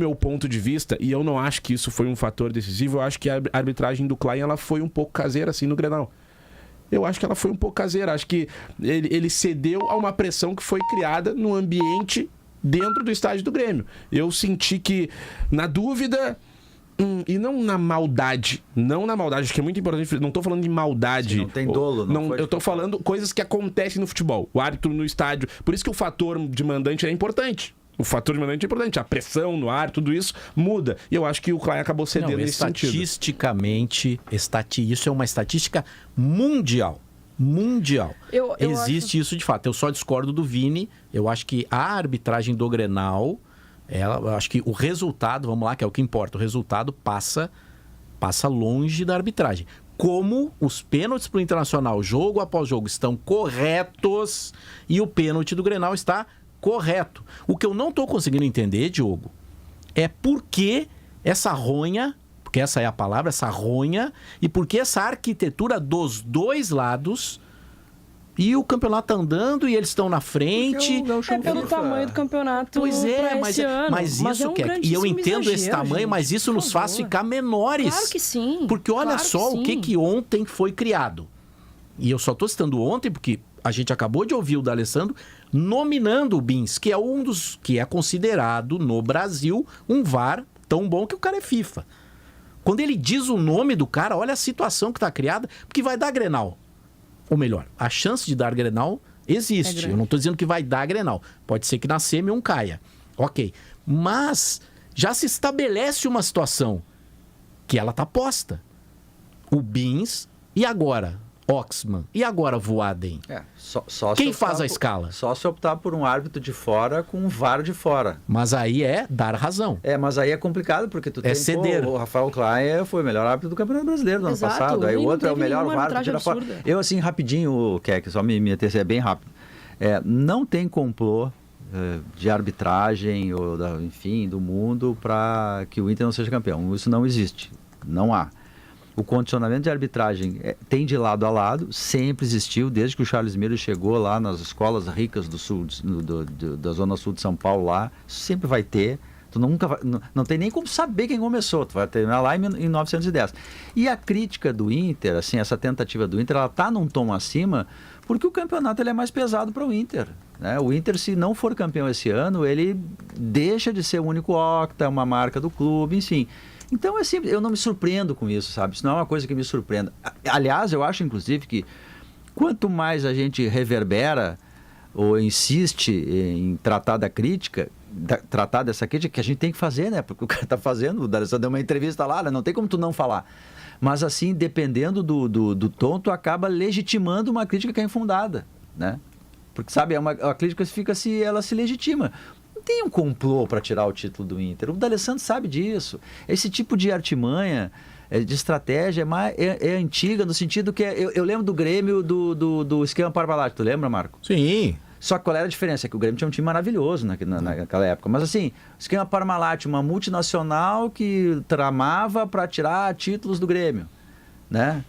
meu ponto de vista, e eu não acho que isso foi um fator decisivo, eu acho que a arbitragem do Klein ela foi um pouco caseira assim no Grenal. Eu acho que ela foi um pouco caseira. Acho que ele cedeu a uma pressão que foi criada no ambiente dentro do estádio do Grêmio. Eu senti que, na dúvida, e não na maldade, acho que é muito importante, não estou falando de maldade. Sim, não tem dolo. Eu estou falando coisas que acontecem no futebol. O árbitro no estádio. Por isso que o fator de mandante é importante. O fator de mandante é importante. A pressão no ar, tudo isso muda. E eu acho que o Klein acabou cedendo nesse sentido. Estatisticamente, isso é uma estatística mundial. Existe isso de fato. Eu só discordo do Vini. Eu acho que a arbitragem do Grenal, eu acho que o resultado, vamos lá, que é o que importa, o resultado passa longe da arbitragem. Como os pênaltis para o Internacional, jogo após jogo, estão corretos e o pênalti do Grenal está correto. O que eu não estou conseguindo entender, Diogo, é por que essa ronha, porque essa é a palavra, essa ronha, e por que essa arquitetura dos dois lados, e o campeonato tá andando e eles estão na frente. É pelo tamanho do campeonato. Pois é, mas isso um e eu entendo esse tamanho, gente, mas isso nos faz ficar menores. Claro que sim. Porque olha só o que ontem foi criado. E eu só estou citando ontem porque a gente acabou de ouvir o D'Alessandro nominando o Bins, que é que é considerado no Brasil um VAR tão bom que o cara é FIFA. Quando ele diz o nome do cara, olha a situação que está criada, porque vai dar Grenal. Ou melhor, a chance de dar Grenal existe. Eu não estou dizendo que vai dar Grenal. Pode ser que na semi um caia. Ok. Mas já se estabelece uma situação que ela está posta. O Bins e agora Oxman. E agora Voaden? Quem faz a escala? Só se optar por um árbitro de fora com um VAR de fora. Mas aí é dar razão. Mas aí é complicado, porque tu tem ceder. O Rafael Klein foi o melhor árbitro do Campeonato Brasileiro no ano passado. Aí o outro é o melhor VAR de tirar fora. Eu, assim, rapidinho, Keck, só me anteceder bem rápido. Não tem complô de arbitragem, ou enfim, do mundo, para que o Inter não seja campeão. Isso não existe. Não há. O condicionamento de arbitragem tem de lado a lado, sempre existiu, desde que o Charles Miller chegou lá nas escolas ricas do sul, da zona sul de São Paulo lá, sempre vai ter. Tu nunca vai, não tem nem como saber quem começou, tu vai terminar lá em 1910. E a crítica do Inter, assim, essa tentativa do Inter, ela está num tom acima, porque o campeonato ele é mais pesado para o Inter. Né? O Inter, se não for campeão esse ano, ele deixa de ser o único octa, uma marca do clube, enfim. Então, assim, eu não me surpreendo com isso, sabe? Isso não é uma coisa que me surpreenda. Aliás, eu acho, inclusive, que quanto mais a gente reverbera ou insiste em tratar da crítica, tratar dessa crítica, que a gente tem que fazer, né? Porque o cara está fazendo, o D'Alessandro deu uma entrevista lá, né? Não tem como tu não falar. Mas, assim, dependendo do tom, tu acaba legitimando uma crítica que é infundada, né? Porque, sabe, a crítica fica ela se legitima. Tem um complô para tirar o título do Inter. O D'Alessandro sabe disso. Esse tipo de artimanha, de estratégia é antiga, no sentido que eu lembro do Grêmio do esquema Parmalat. Tu lembra, Marco? Sim. Só que qual era a diferença? É que o Grêmio tinha um time maravilhoso naquela época. Mas assim, o esquema Parmalat, uma multinacional que tramava para tirar títulos do Grêmio, né?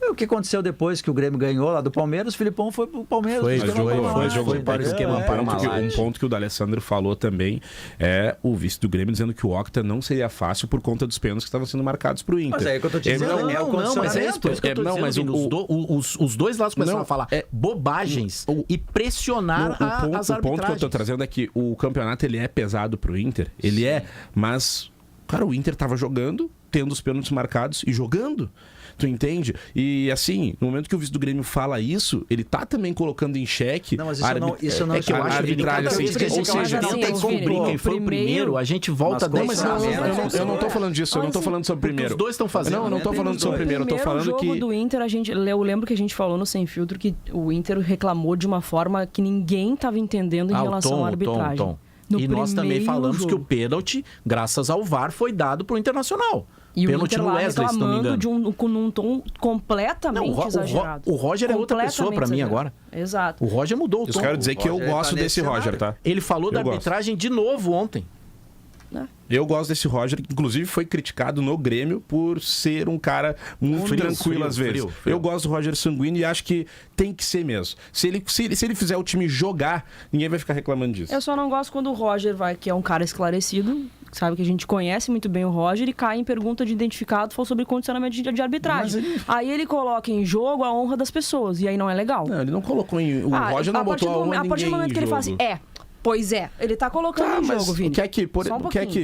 O que aconteceu depois que o Grêmio ganhou lá do Palmeiras, o Filipão foi pro Palmeiras. Foi para o esquema Parmalat. Um ponto que o D'Alessandro falou também é o vice do Grêmio dizendo que o octa não seria fácil por conta dos pênaltis que estavam sendo marcados para o Inter. Mas é que eu tô te dizendo. Mas é isso que eu tô dizendo. Os dois lados começaram a falar bobagens e pressionar as arbitragens. O ponto que eu tô trazendo é que o campeonato ele é pesado para o Inter. Ele é, mas, cara, o Inter tava jogando, tendo os pênaltis marcados e jogando. Tu entende? E assim, no momento que o vice do Grêmio fala isso, ele tá também colocando em xeque a arbitragem. Ou seja, quem for primeiro, a gente volta a eu não tô falando disso, eu não tô falando sobre o primeiro. Os dois estão fazendo. Não, eu não tô falando sobre o primeiro, eu tô falando que... O jogo do Inter, eu lembro que a gente falou no Sem Filtro que o Inter reclamou de uma forma que ninguém tava entendendo em relação à arbitragem. E nós também falamos que o pênalti, graças ao VAR, foi dado pro Internacional. E pênalti o Inter no lá Wesley, se não me engano. num tom completamente exagerado. O Roger é outra pessoa pra mim agora. Exato. O Roger mudou o tom. Eu quero dizer que eu gosto desse Roger, tá? Ele falou da arbitragem de novo ontem. Eu gosto desse Roger, que inclusive foi criticado no Grêmio por ser um cara muito tranquilo às vezes. Eu gosto do Roger sanguíneo e acho que tem que ser mesmo. Se ele fizer o time jogar, ninguém vai ficar reclamando disso. Eu só não gosto quando o Roger vai, que é um cara esclarecido, sabe que a gente conhece muito bem o Roger e cai em pergunta de identificado sobre condicionamento de arbitragem. Aí ele coloca em jogo a honra das pessoas, e aí não é legal. Não, ele não colocou em... O Roger não botou a honra ninguém. A partir do momento que ele fala assim, pois é, ele tá colocando em jogo, Vini.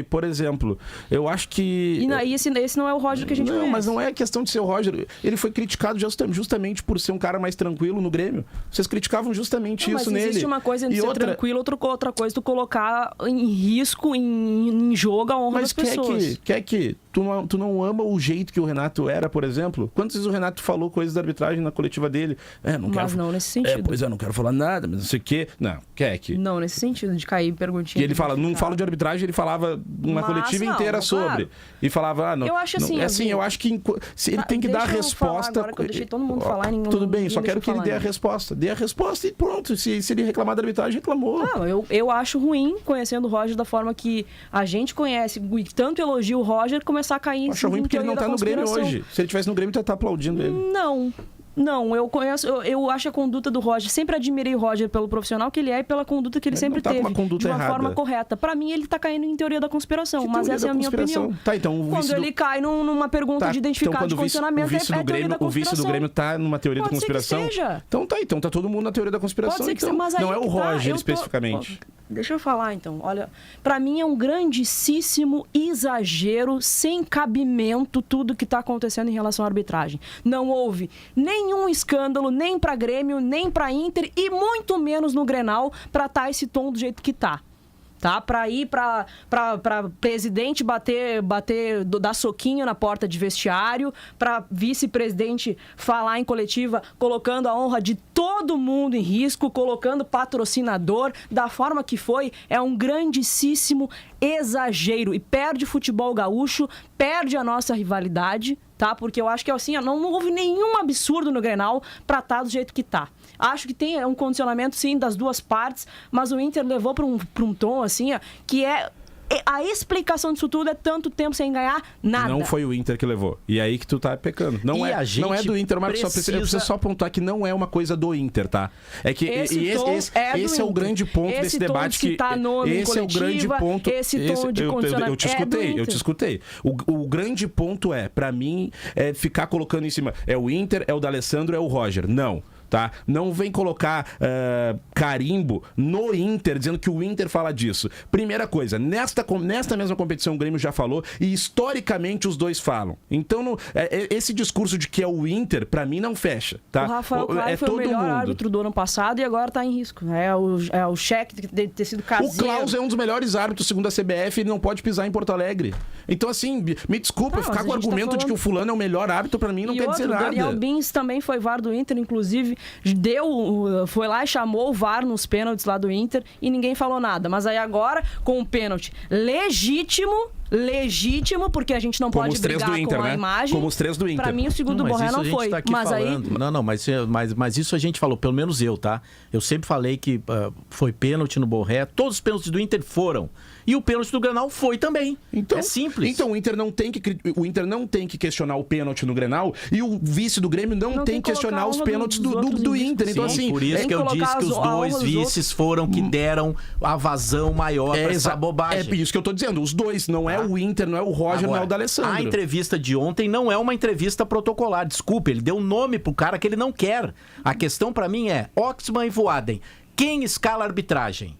Por exemplo, eu acho que... E esse não é o Roger que a gente conhece. Não, mas não é questão de ser o Roger. Ele foi criticado justamente por ser um cara mais tranquilo no Grêmio. Vocês criticavam justamente isso nele. Mas existe uma coisa entre ser tranquilo, outra coisa tu colocar em risco, em jogo a honra das pessoas. Quer que tu não ama o jeito que o Renato era, por exemplo? Quantas vezes o Renato falou coisas da arbitragem na coletiva dele? Não nesse sentido. Não quero falar nada, mas não sei o quê. Não, quer que... Não, nesse sentido, de cair perguntinha. E ele fala, não falo de arbitragem, ele falava uma coletiva inteira sobre. Claro. E falava, não. Eu acho assim. Eu acho que ele tem que dar a resposta. Agora que eu deixei todo mundo falar, tudo bem, só quero que ele dê a resposta. Dê a resposta e pronto. Se ele reclamar da arbitragem, reclamou. Não, eu acho ruim, conhecendo o Roger da forma que a gente conhece, e tanto elogio o Roger, começar a cair em acho ruim porque ele não tá no Grêmio hoje. Se ele tivesse no Grêmio, tu ia estar aplaudindo ele. Não, eu acho a conduta do Roger, sempre admirei o Roger pelo profissional que ele é e pela conduta que ele sempre teve, de uma forma correta. Pra mim, ele tá caindo em teoria da conspiração, mas essa é a minha opinião. Tá, então, quando ele cai numa pergunta de identificado de condicionamento, o vice do Grêmio tá numa teoria da conspiração. Pode ser que seja. Então tá todo mundo na teoria da conspiração. Pode ser que seja, mas aí não é o Roger especificamente. Deixa eu falar, então. Olha, pra mim é um grandíssimo exagero, sem cabimento, tudo que tá acontecendo em relação à arbitragem. Não houve nenhum escândalo, nem pra Grêmio, nem pra Inter, e muito menos no Grenal, pra estar esse tom do jeito que tá. Tá? Pra ir pra presidente dar soquinho na porta de vestiário, pra vice-presidente falar em coletiva, colocando a honra de todo mundo em risco, colocando patrocinador, da forma que foi, é um grandíssimo exagero. E perde o futebol gaúcho, perde a nossa rivalidade, tá? Porque eu acho que assim, não houve nenhum absurdo no Grenal pra estar do jeito que tá. Acho que tem um condicionamento, sim, das duas partes, mas o Inter levou para um tom, assim, que é... A explicação disso tudo é tanto tempo sem ganhar nada. Não foi o Inter que levou. E aí que tu tá pecando. Não é do Inter, Marcos. Eu preciso só pontuar que não é uma coisa do Inter, tá? É que esse é o grande ponto desse debate. Esse é o grande ponto. Esse tom de condicionamento. Eu te escutei. O grande ponto pra mim, ficar colocando em cima. É o Inter, é o D'Alessandro, é o Roger. Não. Tá? Não vem colocar carimbo no Inter, dizendo que o Inter fala disso. Primeira coisa, nesta mesma competição o Grêmio já falou e historicamente os dois falam. Então, esse discurso de que é o Inter, pra mim, não fecha. Tá? O Rafael Claro foi o melhor árbitro do ano passado e agora tá em risco. É o cheque de ter sido caseiro. O Klaus é um dos melhores árbitros, segundo a CBF, ele não pode pisar em Porto Alegre. Então, assim, me desculpa, ficar com o argumento de que o fulano é o melhor árbitro, pra mim, não quer dizer nada. O Daniel Bins também foi VAR do Inter, inclusive foi lá e chamou o VAR nos pênaltis lá do Inter e ninguém falou nada. Mas aí agora, com o pênalti legítimo, porque a gente não pode brigar Inter, com a imagem. Como os três do Inter. Pra mim, o segundo Borré não foi. Tá mas aí... Mas isso a gente falou, pelo menos eu, tá? Eu sempre falei que foi pênalti no Borré. Todos os pênaltis do Inter foram. E o pênalti do Grenal foi também. Então, é simples. Então o Inter não tem que questionar o pênalti no Grenal e o vice do Grêmio não tem que questionar os pênaltis do Inter. Sim, então, assim, por isso que eu disse que os dois vices foram que deram a vazão maior pra essa bobagem. É isso que eu tô dizendo. Os dois, não é o Inter, não é o Roger, não é o D'Alessandro. A entrevista de ontem não é uma entrevista protocolar. Desculpe, ele deu um nome pro cara que ele não quer. A questão pra mim é Oxman e Voaden. Quem escala a arbitragem?